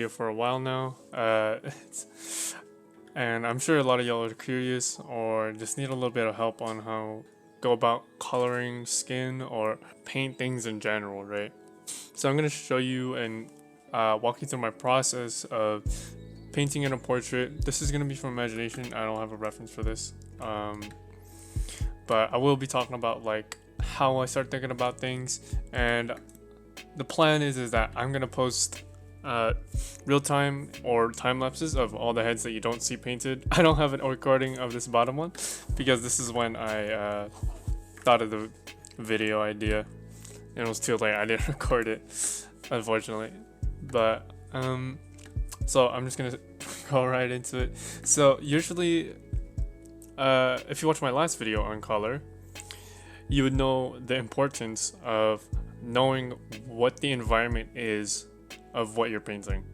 for a while now, and I'm sure a lot of y'all are curious or just need a little bit of help on how go about coloring skin or paint things in general, right? So I'm gonna show you and walk you through my process of painting in a portrait. This is gonna be from imagination. I don't have a reference for this, but I will be talking about like how I start thinking about things, and the plan is that I'm gonna post real time or time lapses of all the heads that you don't see painted. I don't have a recording of this bottom one because this is when I thought of the video idea and it was too late. I didn't record it, unfortunately. But so I'm just gonna go right into it. So usually if you watch my last video on color, you would know the importance of knowing what the environment is of what you're painting.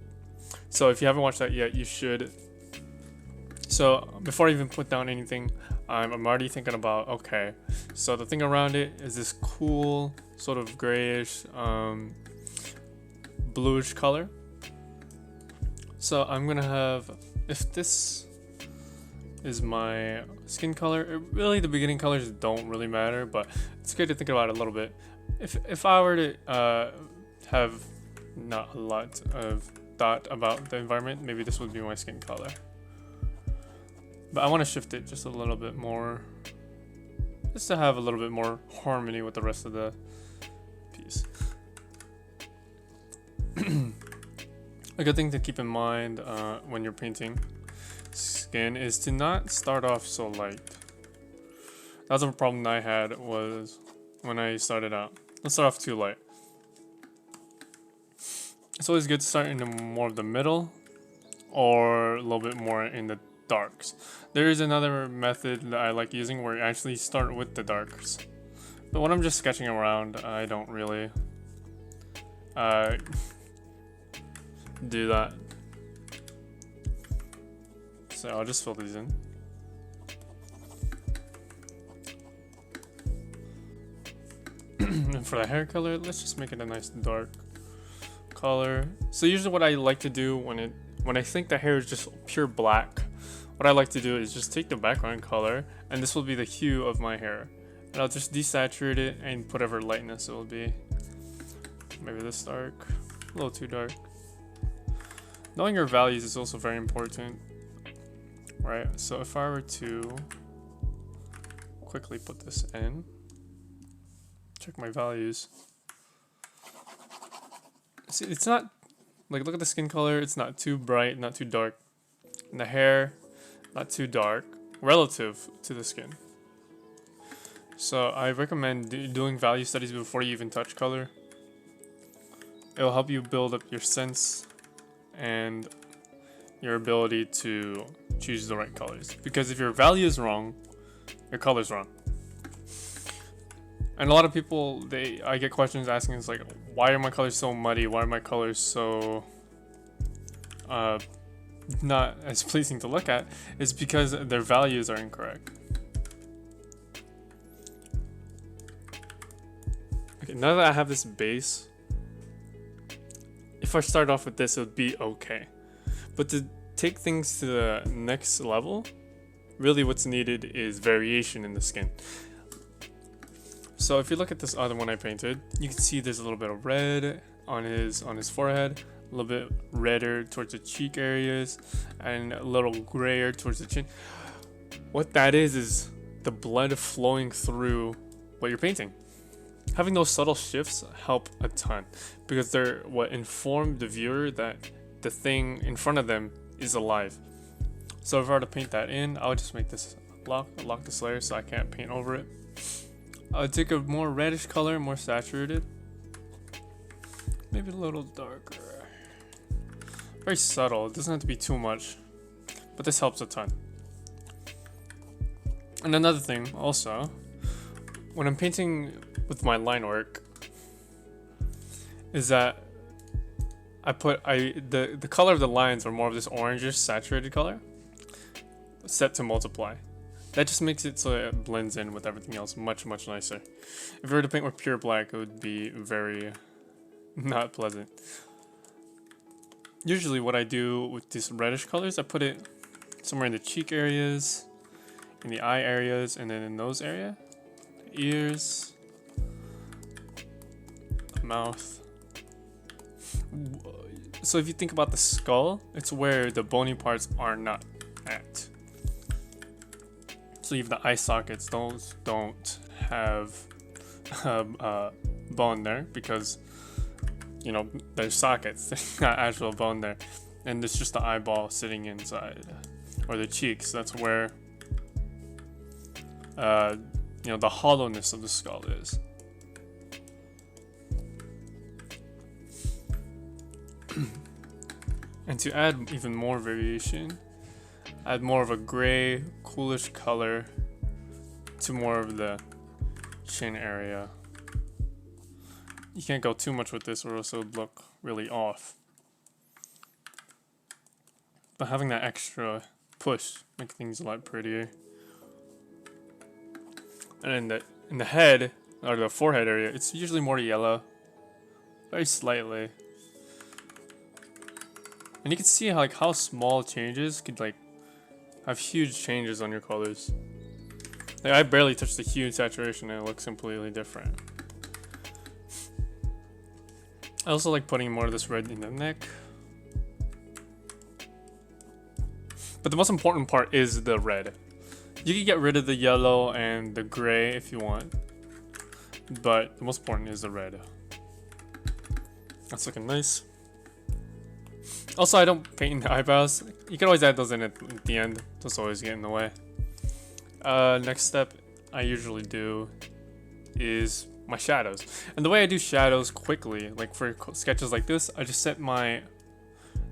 So if you haven't watched that yet, you should. So before I even put down anything, I'm already thinking about, okay, so the thing around it is this cool sort of grayish bluish color. So I'm gonna have, if this is my skin color, really the beginning colors don't really matter, but it's good to think about it a little bit. If I were to have not a lot of thought about the environment, maybe this would be my skin color, but I want to shift it just a little bit more, just to have a little bit more harmony with the rest of the piece. A good thing to keep in mind when you're painting skin is to not start off so light. That's a problem I had was when I started out. Let's start off too light. It's always good to start in more of the middle or a little bit more in the darks. There is another method that I like using where you actually start with the darks. But when I'm just sketching around, I don't really do that. So I'll just fill these in. And for the hair color, let's just make it a nice dark color. So usually what I like to do when I think the hair is just pure black, what I like to do is just take the background color, and this will be the hue of my hair, and I'll just desaturate it and put whatever lightness it will be. Maybe this dark, a little too dark. Knowing your values is also very important, right? So if I were to quickly put this in, check my values. See, it's not like, look at the skin color, it's not too bright, not too dark, and the hair not too dark relative to the skin. So I recommend doing value studies before you even touch color. It'll help you build up your sense and your ability to choose the right colors, because if your value is wrong, your color's wrong. And a lot of people, I get questions asking us like, why are my colors so muddy? Why are my colors so not as pleasing to look at? It's because their values are incorrect. Okay, now that I have this base, if I start off with this, it would be okay. But to take things to the next level, really what's needed is variation in the skin. So if you look at this other one I painted, you can see there's a little bit of red on his forehead, a little bit redder towards the cheek areas, and a little grayer towards the chin. What that is the blood flowing through what you're painting. Having those subtle shifts help a ton, because they're what inform the viewer that the thing in front of them is alive. So if I were to paint that in, I'll just make this lock this layer so I can't paint over it. I'll take a more reddish color, more saturated, maybe a little darker. Very subtle, it doesn't have to be too much, but this helps a ton. And another thing also, when I'm painting with my line work, is that the color of the lines are more of this orangish saturated color set to multiply. That just makes it so it blends in with everything else much nicer. If you were to paint with pure black, it would be very not pleasant. usually what I do with these reddish colors, I put it somewhere in the cheek areas, in the eye areas, and then in nose area, ears, mouth. So if you think about the skull, it's where the bony parts are not at. So you have the eye sockets, those don't have bone there because, you know, there's sockets, there's not actual bone there. And it's just the eyeball sitting inside, or the cheeks. That's where, you know, the hollowness of the skull is. And to add even more variation, add more of a gray, coolish color to more of the chin area. You can't go too much with this or else it would look really off. But having that extra push makes things a lot prettier. And in the head, or the forehead area, it's usually more yellow. Very slightly. And you can see how small changes could have huge changes on your colors. Like I barely touched the hue and saturation and it looks completely different. I also like putting more of this red in the neck. But the most important part is the red. You can get rid of the yellow and the gray if you want. But the most important is the red. That's looking nice. Also, I don't paint the eyebrows. You can always add those in at the end. Those always get in the way. Next step I usually do is my shadows. And the way I do shadows quickly, like for sketches like this, I just set my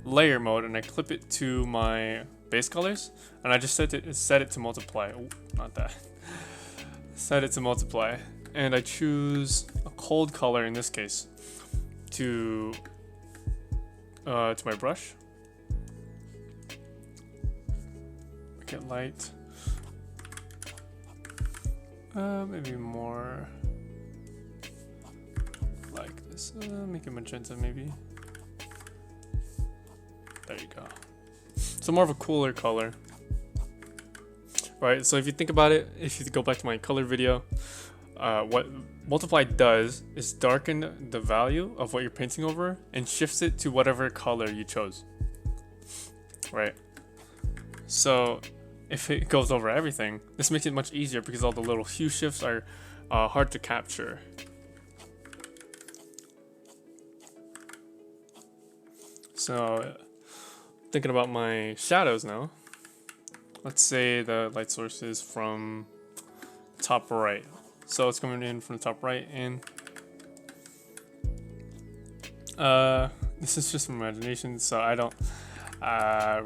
layer mode and I clip it to my base colors. And I just set it to multiply. Oh, not that. Set it to multiply. And I choose a cold color in this case to my brush. Make it light. Maybe more like this. Make it magenta maybe. There you go. So more of a cooler color. Right, so if you think about it, if you go back to my color video, what multiply does is darken the value of what you're painting over and shifts it to whatever color you chose. Right. So if it goes over everything, this makes it much easier because all the little hue shifts are hard to capture. So thinking about my shadows now, let's say the light source is from top right. So it's coming in from the top right, and this is just imagination, so I don't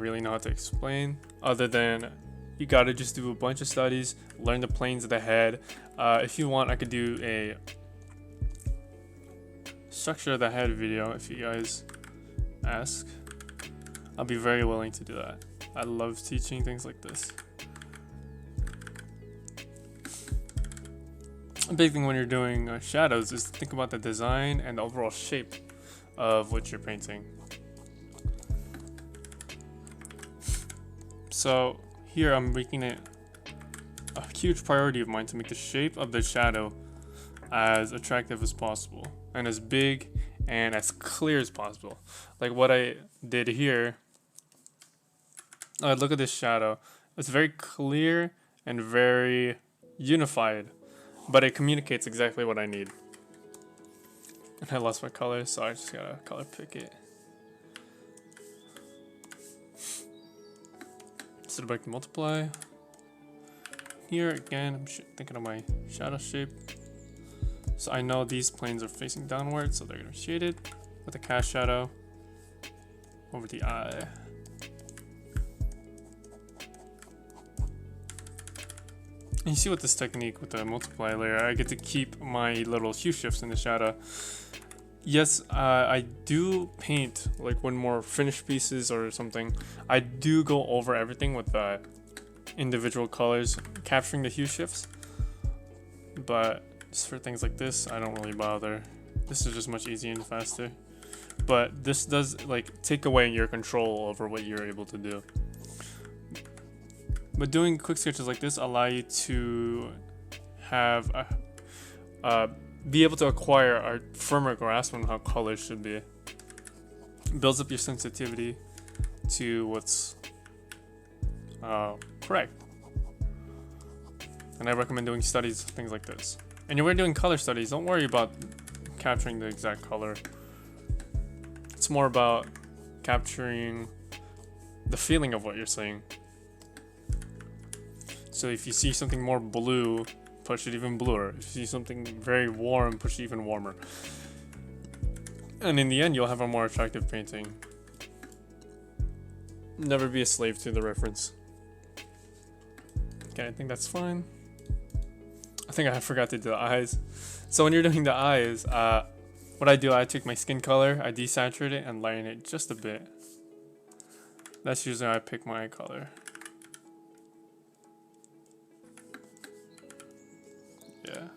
really know how to explain, other than you gotta just do a bunch of studies, learn the planes of the head. If you want, I could do a structure of the head video if you guys ask. I'll be very willing to do that. I love teaching things like this. A big thing when you're doing shadows is to think about the design and the overall shape of what you're painting. So here I'm making it a huge priority of mine to make the shape of the shadow as attractive as possible and as big and as clear as possible. Like what I did here, look at this shadow. It's very clear and very unified, but it communicates exactly what I need. And I lost my color, so I just gotta color pick it. Set it back to multiply. Here again, I'm thinking of my shadow shape. So I know these planes are facing downward, so they're gonna be shaded with a cast shadow over the eye. And you see with this technique with the multiply layer, I get to keep my little hue shifts in the shadow. Yes, I do paint, like when more finished pieces or something, I do go over everything with the individual colors, capturing the hue shifts. But just for things like this, I don't really bother. This is just much easier and faster. but this does like take away your control over what you're able to do. But doing quick sketches like this allow you to have be able to acquire a firmer grasp on how colors should be. It builds up your sensitivity to what's correct. And I recommend doing studies, things like this. And when you're doing color studies, don't worry about capturing the exact color. It's more about capturing the feeling of what you're seeing. So if you see something more blue, push it even bluer. If you see something very warm, push it even warmer. And in the end, you'll have a more attractive painting. Never be a slave to the reference. Okay, I think that's fine. I think I forgot to do the eyes. So when you're doing the eyes, what I do, I take my skin color, I desaturate it and lighten it just a bit. That's usually how I pick my eye color. Yeah.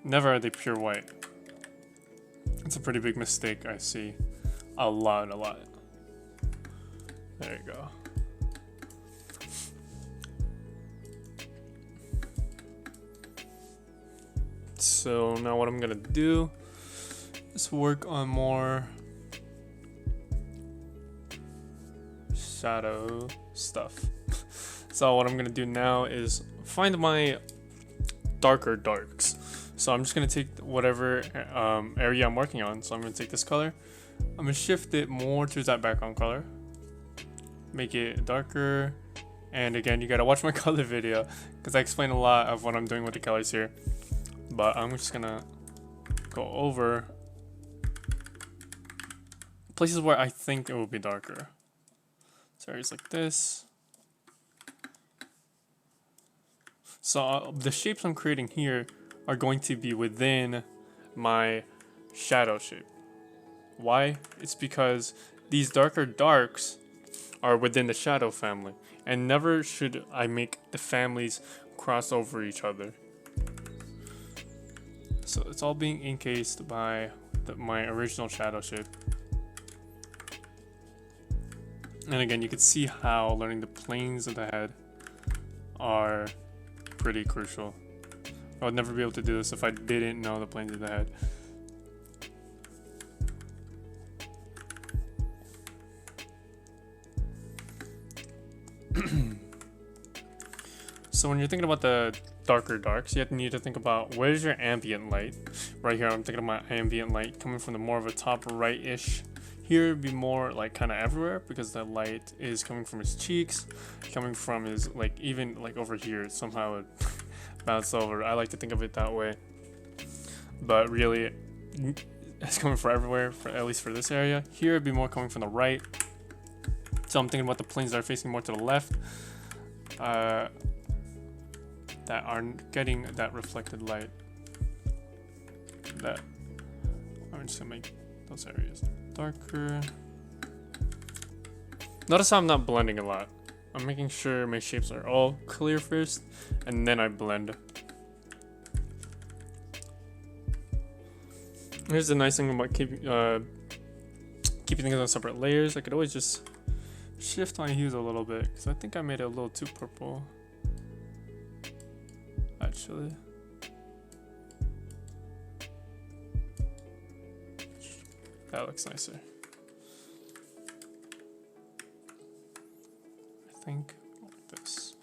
Never are they pure white. It's a pretty big mistake I see. A lot. There you go. So now what I'm gonna do is work on more shadow stuff. So what I'm gonna do now is find my darker darks. So I'm just gonna take whatever area I'm working on. So I'm gonna take this color, I'm gonna shift it more towards that background color, make it darker. And again, you gotta watch my color video because I explain a lot of what I'm doing with the colors here. But I'm just gonna go over places where I think it will be darker. So areas like this. So the shapes I'm creating here are going to be within my shadow shape. Why? It's because these darker darks are within the shadow family, and never should I make the families cross over each other. So it's all being encased by my original shadow shape. And again, you can see how learning the planes of the head are pretty crucial. I would never be able to do this if I didn't know the planes of the head. So when you're thinking about the darker darks, you need to think about where's your ambient light. Right here, I'm thinking about ambient light coming from the more of a top right-ish. Here it'd be more like kind of everywhere because the light is coming from his cheeks, coming from his like even like over here. Somehow it bounce over. I like to think of it that way, but really it's coming from everywhere. At least for this area, here it'd be more coming from the right. So I'm thinking about the planes that are facing more to the left. That are getting that reflected light. That I'm just gonna make those areas darker. Notice how I'm not blending a lot. I'm making sure my shapes are all clear first, and then I blend. Here's the nice thing about keeping things on separate layers. I could always just shift my hues a little bit because I think I made it a little too purple. Actually, that looks nicer. I think like this.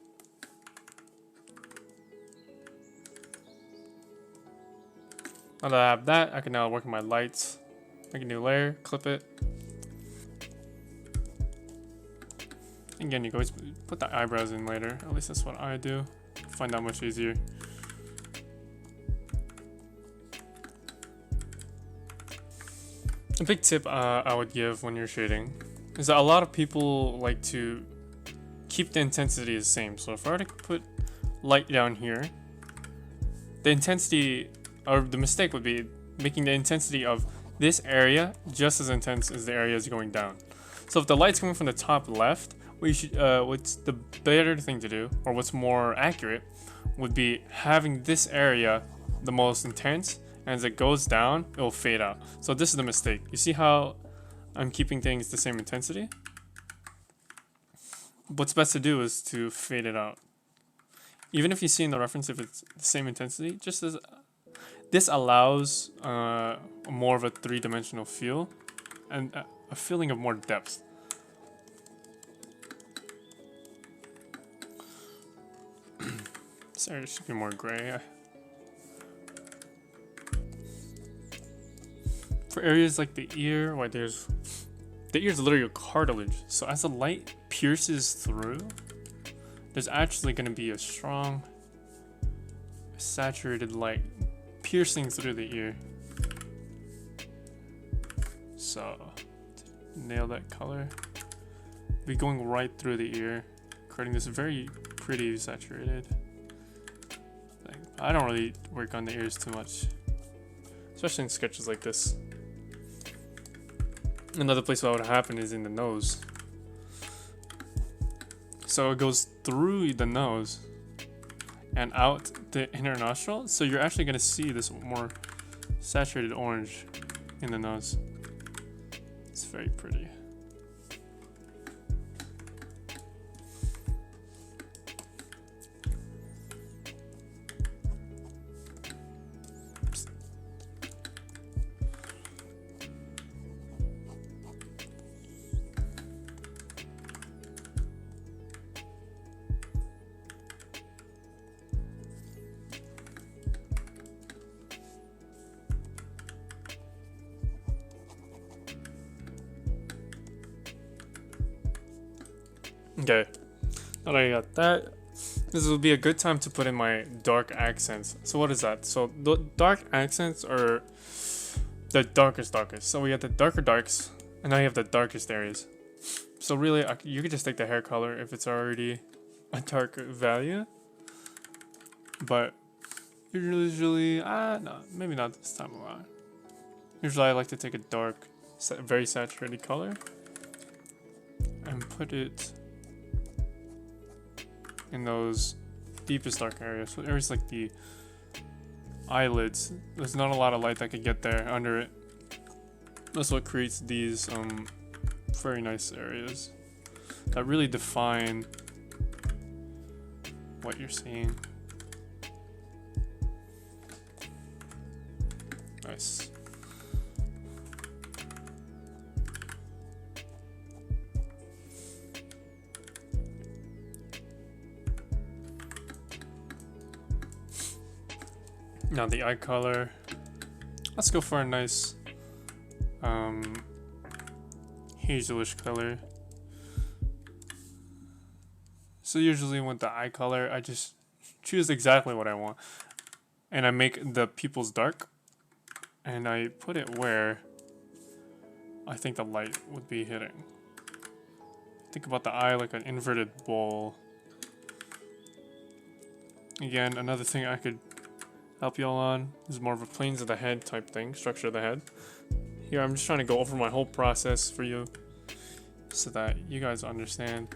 Now that I have that, I can now work on my lights, make a new layer, clip it. Again, you can always put the eyebrows in later. At least that's what I do. I find that much easier. A big tip I would give when you're shading is that a lot of people like to keep the intensity the same. So if I were to put light down here, the intensity, or the mistake would be making the intensity of this area just as intense as the areas going down. So if the light's coming from the top left, what's the better thing to do, or what's more accurate, would be having this area the most intense and as it goes down, it'll fade out. So this is the mistake. You see how I'm keeping things the same intensity? What's best to do is to fade it out. Even if you see in the reference if it's the same intensity, just as this allows more of a three-dimensional feel and a feeling of more depth. Sorry, it should be more gray. For areas like the ear, the ear is literally a cartilage. So as the light pierces through, there's actually going to be a strong, saturated light piercing through the ear. So, to nail that color, be going right through the ear, creating this very pretty saturated thing. I don't really work on the ears too much, especially in sketches like this. Another place that would happen is in the nose. So it goes through the nose and out the inner nostril. So you're actually going to see this more saturated orange in the nose. It's very pretty. Okay, now that I got that, this will be a good time to put in my dark accents. So what is that? So the dark accents are the darkest. So we have the darker darks, and now you have the darkest areas. So really, you could just take the hair color if it's already a darker value. But usually, no, maybe not this time around. Usually I like to take a dark, very saturated color and put it in those deepest dark areas. So areas like the eyelids, there's not a lot of light that could get there under it. That's what creates these very nice areas that really define what you're seeing. Nice. Now the eye color, let's go for a nice hazelish color. So usually with the eye color, I just choose exactly what I want, and I make the pupils dark, and I put it where I think the light would be hitting. Think about the eye like an inverted bowl. Again, another thing I could help y'all on is more of a planes of the head type thing, structure of the head. Here I'm just trying to go over my whole process for you so that you guys understand.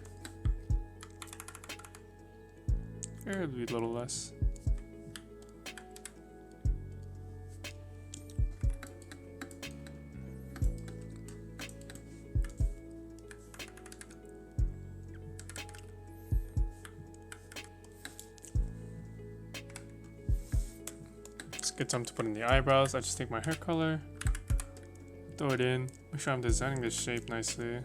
Here it'll be a little less. Good time to put in the eyebrows. I just take my hair color, throw it in, make sure I'm designing this shape nicely.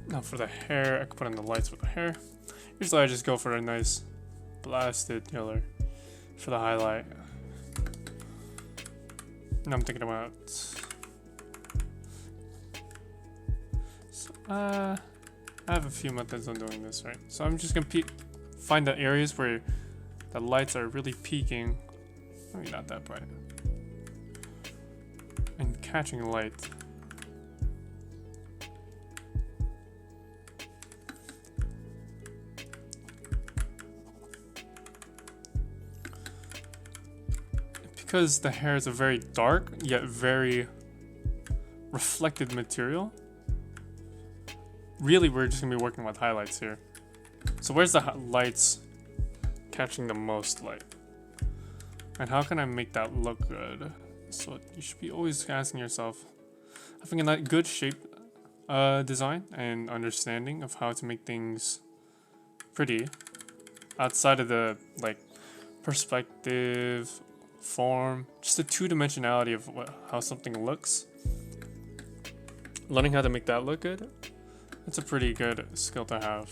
Now for the hair, I can put in the lights with the hair. Usually I just go for a nice blasted color for the highlight. Now I'm thinking about I have a few methods on doing this, right? So I'm just gonna find the areas where the lights are really peaking, maybe not that bright, and catching light. Because the hair is a very dark yet very reflected material, really we're just gonna be working with highlights here. So where's the lights catching the most light? And how can I make that look good? So you should be always asking yourself, having a good shape design and understanding of how to make things pretty outside of the like perspective, form, just the two-dimensionality of how something looks. Learning how to make that look good, that's a pretty good skill to have.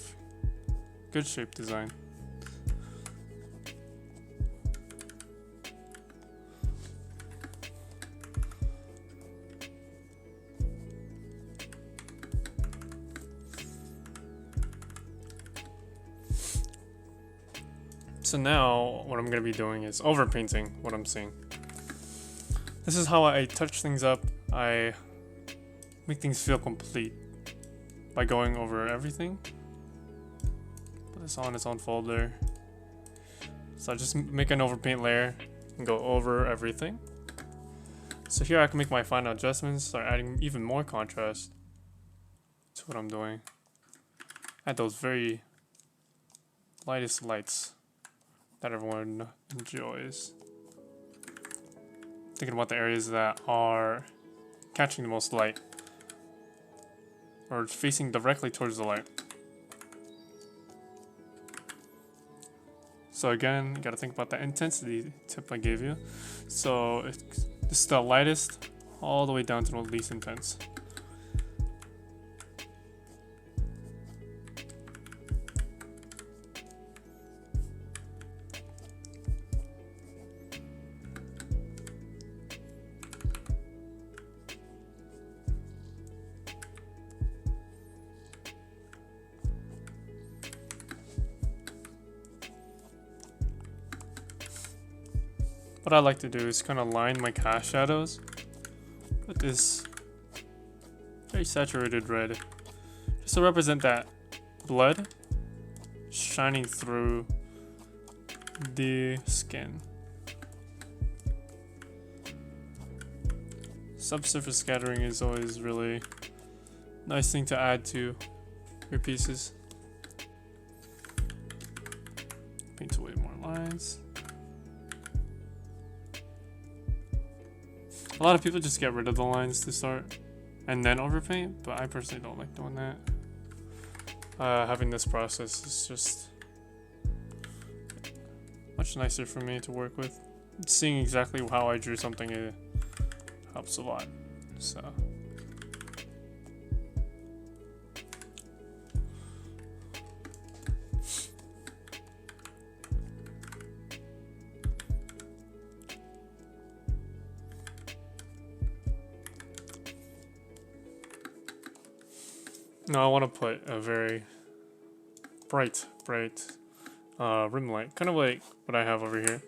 Good shape design. So now what I'm going to be doing is overpainting what I'm seeing. This is how I touch things up. I make things feel complete by going over everything. Put this on its own folder. So I just make an overpaint layer and go over everything. So here I can make my final adjustments, start adding even more contrast to what I'm doing. Add those very lightest lights that everyone enjoys. Thinking about the areas that are catching the most light or facing directly towards the light. So again, you gotta think about the intensity tip I gave you. So this is the lightest all the way down to the least intense. What I like to do is kind of line my cast shadows with this very saturated red, just to represent that blood shining through the skin. Subsurface scattering is always really nice thing to add to your pieces. Paint away more lines. A lot of people just get rid of the lines to start and then overpaint, but I personally don't like doing that. Having this process is just much nicer for me to work with. Seeing exactly how I drew something, it helps a lot. So. Now I want to put a very bright rim light, kind of like what I have over here.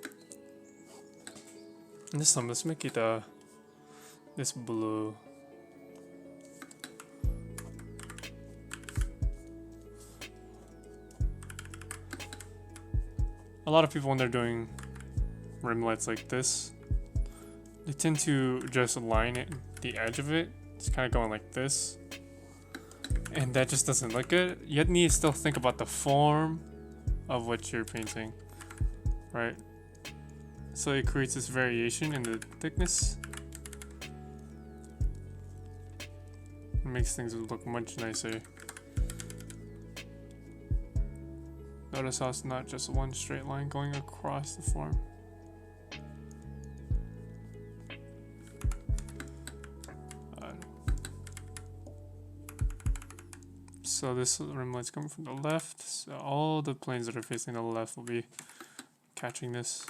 And this time, let's make it this blue. A lot of people, when they're doing rim lights like this, they tend to just line it, the edge of it. It's kind of going like this. And that just doesn't look good. You need to still think about the form of what you're painting, right? So it creates this variation in the thickness. It makes things look much nicer. Notice how it's not just one straight line going across the form. So this rim light's coming from the left, so all the planes that are facing the left will be catching this.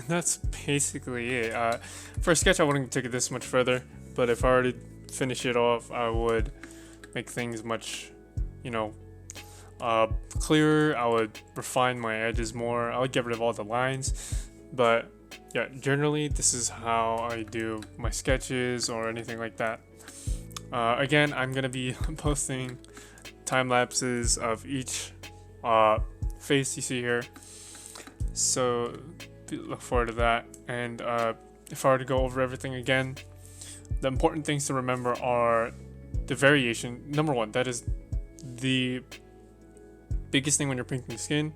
That's basically it. For a sketch, I wouldn't take it this much further, but if I were to finish it off, I would make things much, a clearer. I would refine my edges more. I would get rid of all the lines. But yeah, generally this is how I do my sketches or anything like that. Again, I'm gonna be posting time lapses of each face you see here, so look forward to that. And if I were to go over everything again, the important things to remember are the variation. Number one, that is the biggest thing when you're painting skin,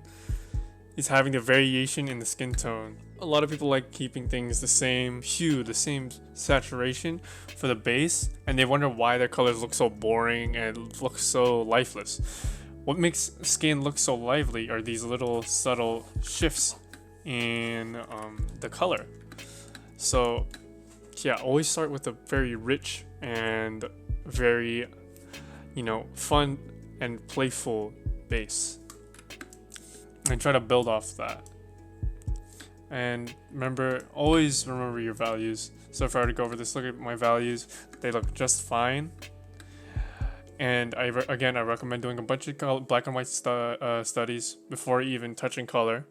is having the variation in the skin tone. A lot of people like keeping things the same hue, the same saturation for the base, and they wonder why their colors look so boring and look so lifeless. What makes skin look so lively are these little subtle shifts in the color. So yeah, always start with a very rich and very, fun and playful base, and try to build off that. And always remember your values. So if I were to go over this, look at my values, they look just fine. And I recommend doing a bunch of black and white studies before even touching color.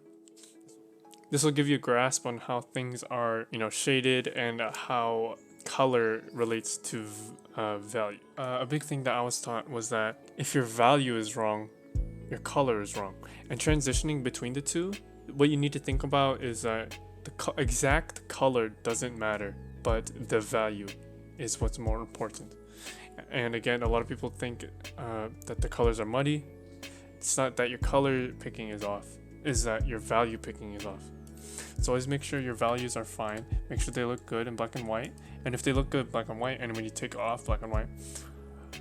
This will give you a grasp on how things are, shaded, and how color relates to value. A big thing that I was taught was that if your value is wrong, your color is wrong. And transitioning between the two, what you need to think about is that the exact color doesn't matter, but the value is what's more important. And again, a lot of people think that the colors are muddy. It's not that your color picking is off, is that your value picking is off. So always make sure your values are fine. Make sure they look good in black and white. And if they look good black and white, and when you take off black and white,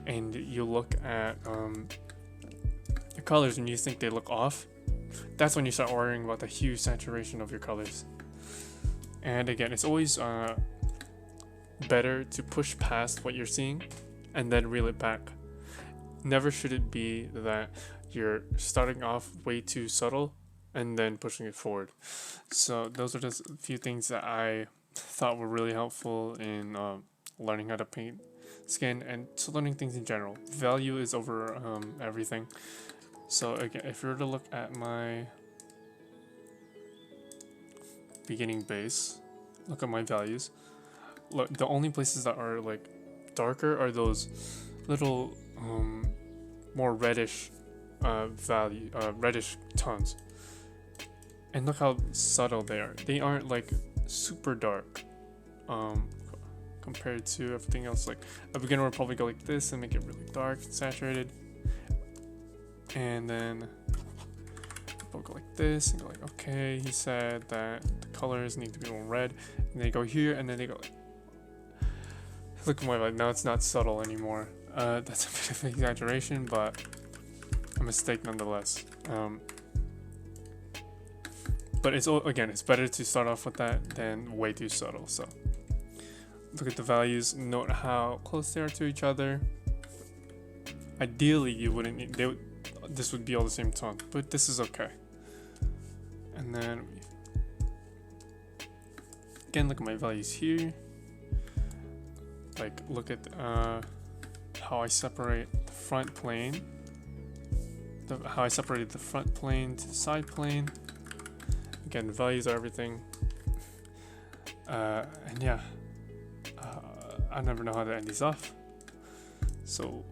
and you look at your colors and you think they look off, that's when you start worrying about the hue saturation of your colors. And again, it's always better to push past what you're seeing and then reel it back. Never should it be that you're starting off way too subtle and then pushing it forward. So those are just a few things that I thought were really helpful in learning how to paint skin, and to learning things in general. Value is over everything. So again, if you were to look at my beginning base, look at my values. Look, the only places that are like darker are those little more reddish reddish tones. And look how subtle they are. They aren't like super dark compared to everything else. Like a beginner would probably go like this and make it really dark, saturated. And then people go like this and go like, okay, he said that the colors need to be more red. And they go here, and then they go like, look at my light. Now it's not subtle anymore. That's a bit of an exaggeration, but a mistake nonetheless. But it's better to start off with that than way too subtle. So look at the values, note how close they are to each other. Ideally, you wouldn't need, this would be all the same tone, but this is okay. And then again, look at my values here. Like, look at how I separate the front plane, how I separated the front plane to the side plane. Again, values are everything. And yeah, I never know how to end these off. So